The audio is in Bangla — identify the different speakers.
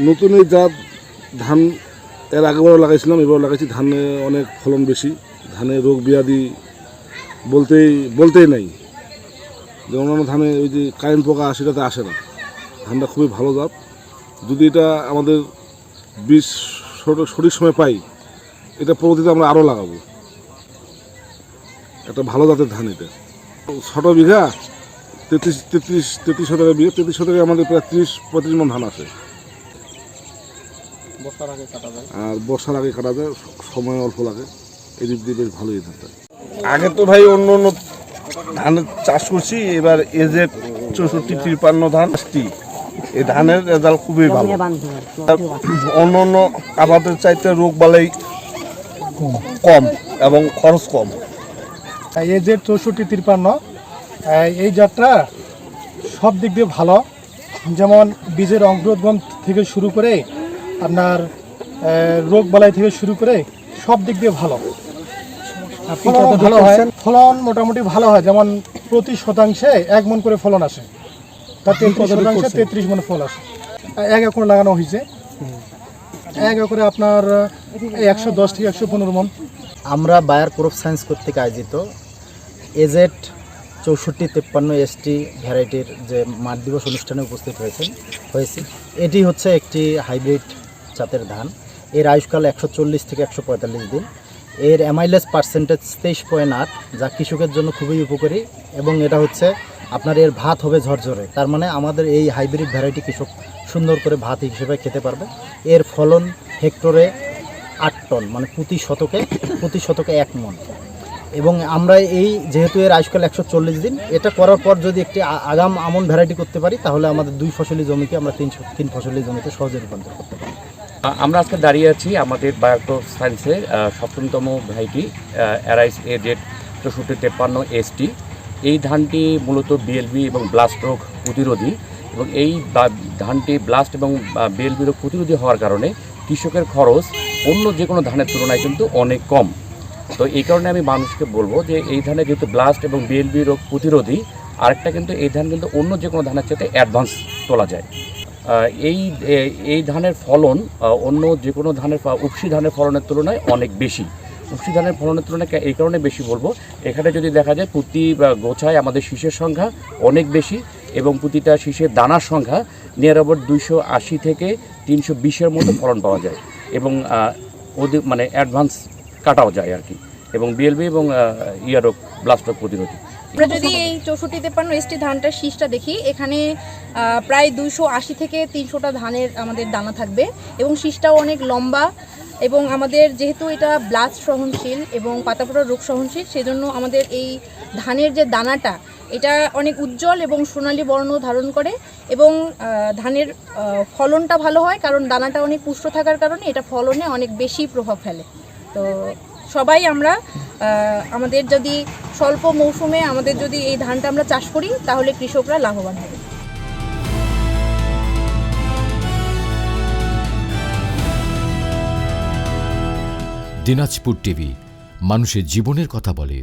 Speaker 1: নতুন এই জাত ধান এর আগেবারও লাগাইছিলাম, এবারও লাগাইছি। ধানে অনেক ফলন বেশি, ধানে রোগ ব্যাধি বলতেই নাই। যে অন্যান্য ধানে ওই যে কারেন্ট পোকা সেটাতে আসে না। ধানটা খুবই ভালো জাত। যদি এটা আমাদের বীজ সঠিক সময় পাই, এটা পরবর্তীতে আমরা আরও লাগাবো। একটা ভালো জাতের ধান এটা। 6 বিঘা 33 শতকের বিঘা, 33 শতকে আমাদের প্রায় 30-35 মণ ধান আছে। আর বর্ষার আগে কাটা যায়, সময় অল্প লাগে। এই দিক দিয়ে বেশ ভালোই ধানটা। আগে তো ভাই অন্য অন্য ধান চাষ করছি, এবার এজে 64-53 ধান আসছি। এই ধানের রেজাল্ট খুবই ভালো। অন্য অন্য আবাদের চাইতে রোগ বালাই কম এবং খরচ কম।
Speaker 2: এজের 64-53 এই জাতটা সব দিক দিয়ে ভালো, যেমন বীজের অঙ্কুরোদ্গম থেকে শুরু করে আপনার রোগ বালাই থেকে শুরু করে সব দিক দিয়ে ভালো। ভালো হয়, ফলন মোটামুটি ভালো হয়। যেমন প্রতি শতাংশে 1 মণ করে ফলন আসে, তার 33 মণ ফল আসে। 1 একর লাগানো হয়েছে, 1 একরে আপনার 110 থেকে 115 মণ।
Speaker 3: আমরা বায়ার ক্রপ সায়েন্স কর্তৃক আয়োজিত এজেড 64-53 এসটি ভ্যারাইটির যে মাঠ দিবস অনুষ্ঠানে উপস্থিত হয়েছি। এটি হচ্ছে একটি হাইব্রিড জাতের ধান। এর আয়ুষ্কাল 140 থেকে 145 দিন। এর অ্যামাইলেজ পার্সেন্টেজ 23.8, যা কৃষকের জন্য খুবই উপকারী। এবং এটা হচ্ছে আপনার এর ভাত হবে ঝরঝরে। তার মানে আমাদের এই হাইব্রিড ভ্যারাইটি কৃষক সুন্দর করে ভাত হিসেবে খেতে পারবে। এর ফলন হেক্টরে 8 টন, মানে প্রতি শতকে 1 মণ। এবং আমরা এই যেহেতু এর আয়ুষ্কাল 140 দিন, এটা করার পর যদি একটি আগাম আমন ভ্যারাইটি করতে পারি, তাহলে আমাদের 2 ফসলি জমিকে আমরা 3 ফসলি জমিতে সহজে রূপান্তর করতে পারি।
Speaker 4: আমরা আজকে দাঁড়িয়ে আছি আমাদের বায়োক্রপ সায়েন্সের 7তম ভ্যারাইটি অ্যারাইস এজেড 64-53 এসটি। এই ধানটি মূলত বিএলবি এবং ব্লাস্ট রোগ প্রতিরোধী, এবং এই ধানটি ব্লাস্ট এবং বিএলবি রোগ প্রতিরোধী হওয়ার কারণে কৃষকের খরচ অন্য যে কোনো ধানের তুলনায় কিন্তু অনেক কম। তো এই কারণে আমি মানুষকে বলবো যে এই ধানে যেহেতু ব্লাস্ট এবং বিএলবি রোগ প্রতিরোধী, আরেকটা কিন্তু এই ধান কিন্তু অন্য যে কোনো ধানের চাইতে অ্যাডভান্স তোলা যায়। এই ধানের ফলন অন্য যে কোনো ধানের উপসি ধানের ফলনের তুলনায় অনেক বেশি। উপসি ধানের ফলনের তুলনায় এই কারণে বেশি বলবো, এখানে যদি দেখা যায় প্রতি গোছায় আমাদের শীষের সংখ্যা অনেক বেশি, এবং প্রতিটা শীষের দানার সংখ্যা নিয়ার অ্যাবাউট 280 থেকে 320-এর মতো ফলন পাওয়া যায়, এবং মানে অ্যাডভান্স কাটাও যায় আর কি, এবং বিএলবি এবং রোগ ব্লাস্ট রোগ প্রতিরোধী।
Speaker 5: আমরা যদি এই 64-53 এসটি ধানটার শীষটা দেখি, এখানে প্রায় 280 থেকে 300টা ধানের আমাদের দানা থাকবে, এবং শীষটাও অনেক লম্বা। এবং আমাদের যেহেতু এটা ব্লাস্ট সহনশীল এবং পাতাপোড়া রোগ সহনশীল, সেজন্য আমাদের এই ধানের যে দানাটা এটা অনেক উজ্জ্বল এবং সোনালী বর্ণ ধারণ করে, এবং ধানের ফলনটা ভালো হয়, কারণ দানাটা অনেক পুষ্ট থাকার কারণে এটা ফলনে অনেক বেশি প্রভাব ফেলে। তো সবাই আমরা আমাদের যদি স্বল্প মৌসুমে আমাদের যদি এই ধানটা আমরা চাষ করি, তাহলে কৃষকরা লাভবান হবে।
Speaker 6: দিনাজপুর টিভি, মানুষের জীবনের কথা বলে।